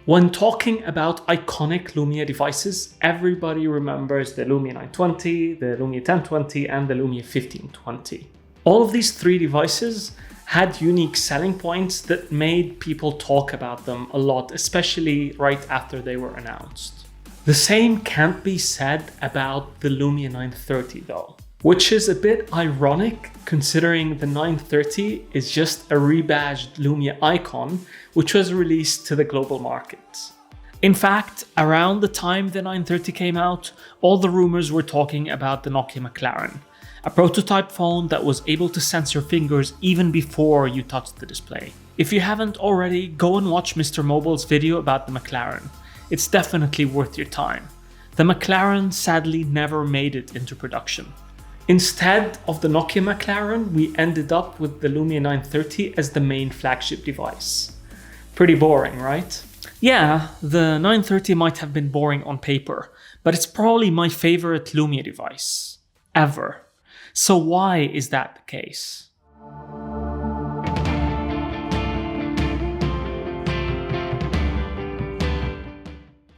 When talking about iconic Lumia devices, everybody remembers the Lumia 920, the Lumia 1020, and the Lumia 1520. All of these three devices had unique selling points that made people talk about them a lot, especially right after they were announced. The same can't be said about the Lumia 930 though, which is a bit ironic considering the 930 is just a rebadged Lumia Icon, which was released to the global market. In fact, around the time the 930 came out, all the rumors were talking about the Nokia McLaren, a prototype phone that was able to sense your fingers even before you touched the display. If you haven't already, go and watch Mr. Mobile's video about the McLaren. It's definitely worth your time. The McLaren sadly never made it into production. Instead of the Nokia McLaren, we ended up with the Lumia 930 as the main flagship device. Pretty boring, right? Yeah, the 930 might have been boring on paper, but it's probably my favorite Lumia device ever. So why is that the case?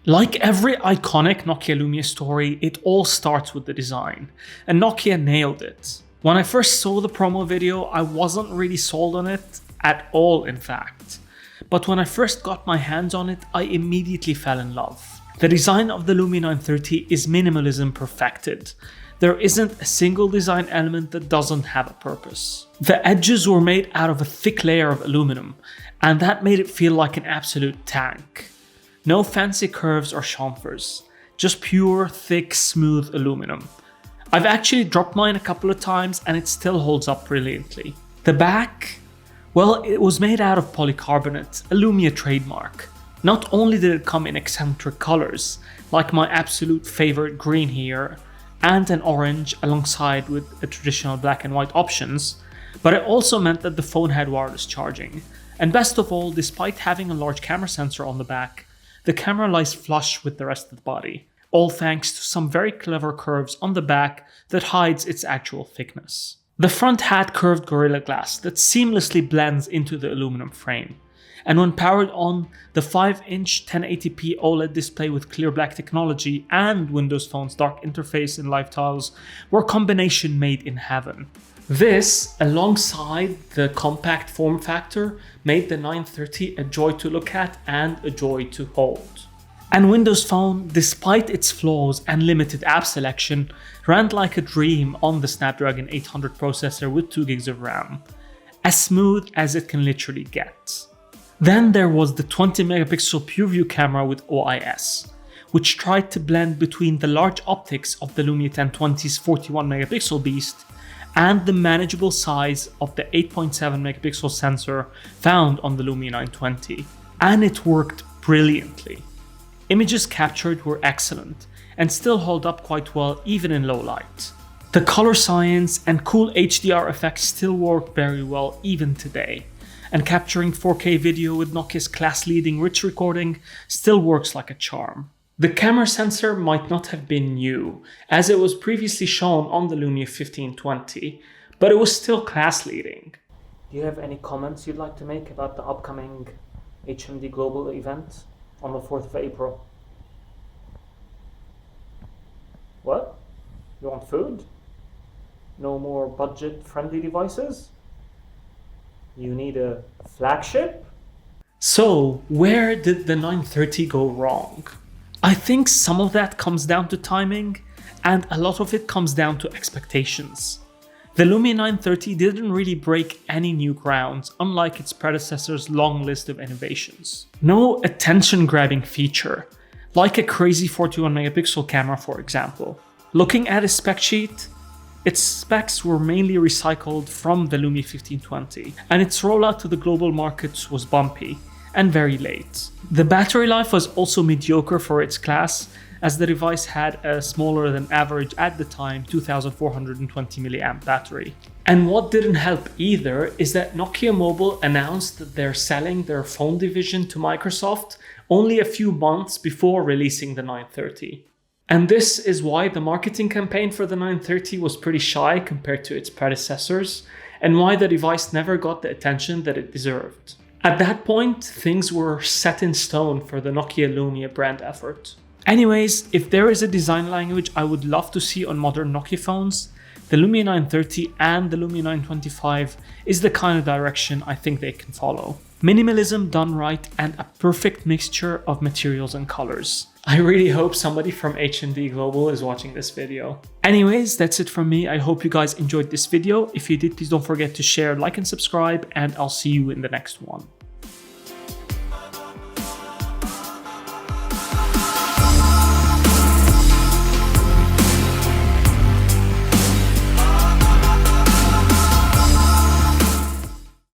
Like every iconic Nokia Lumia story, it all starts with the design, and Nokia nailed it. When I first saw the promo video, I wasn't really sold on it at all, in fact. But when I first got my hands on it, I immediately fell in love. The design of the Lumia 930 is minimalism perfected. There isn't a single design element that doesn't have a purpose. The edges were made out of a thick layer of aluminum, and that made it feel like an absolute tank. No fancy curves or chamfers, just pure, thick, smooth aluminum. I've actually dropped mine a couple of times and it still holds up brilliantly. The back? Well, it was made out of polycarbonate, a Lumia trademark. Not only did it come in eccentric colors, like my absolute favorite green here, and an orange alongside with the traditional black and white options, but it also meant that the phone had wireless charging. And best of all, despite having a large camera sensor on the back, the camera lies flush with the rest of the body, all thanks to some very clever curves on the back that hides its actual thickness. The front had curved Gorilla Glass that seamlessly blends into the aluminum frame. And when powered on, the 5-inch 1080p OLED display with clear black technology and Windows Phone's dark interface and live tiles were a combination made in heaven. This, alongside the compact form factor, made the 930 a joy to look at and a joy to hold. And Windows Phone, despite its flaws and limited app selection, ran like a dream on the Snapdragon 800 processor with 2 gigs of RAM, as smooth as it can literally get. Then there was the 20 megapixel PureView camera with OIS, which tried to blend between the large optics of the Lumia 1020's 41 megapixel beast and the manageable size of the 8.7 megapixel sensor found on the Lumia 920. And it worked brilliantly. Images captured were excellent and still hold up quite well even in low light. The color science and cool HDR effects still work very well even today. And capturing 4K video with Nokia's class-leading rich recording still works like a charm. The camera sensor might not have been new, as it was previously shown on the Lumia 1520, but it was still class-leading. Do you have any comments you'd like to make about the upcoming HMD Global event on the 4th of April? What? You want food? No more budget-friendly devices? You need a flagship? So, where did the 930 go wrong? I think some of that comes down to timing, and a lot of it comes down to expectations. The Lumia 930 didn't really break any new grounds, unlike its predecessor's long list of innovations. No attention-grabbing feature, like a crazy 41 megapixel camera for example. Looking at a spec sheet, its specs were mainly recycled from the Lumia 1520, and its rollout to the global markets was bumpy and very late. The battery life was also mediocre for its class, as the device had a smaller than average at the time 2420 mAh battery. And what didn't help either is that Nokia Mobile announced that they're selling their phone division to Microsoft only a few months before releasing the 930. And this is why the marketing campaign for the 930 was pretty shy compared to its predecessors, and why the device never got the attention that it deserved. At that point, things were set in stone for the Nokia Lumia brand effort. Anyways, if there is a design language I would love to see on modern Nokia phones, the Lumia 930 and the Lumia 925 is the kind of direction I think they can follow. Minimalism done right and a perfect mixture of materials and colors. I really hope somebody from H&D Global is watching this video. Anyways, that's it from me. I hope you guys enjoyed this video. If you did, please don't forget to share, like, and subscribe, and I'll see you in the next one.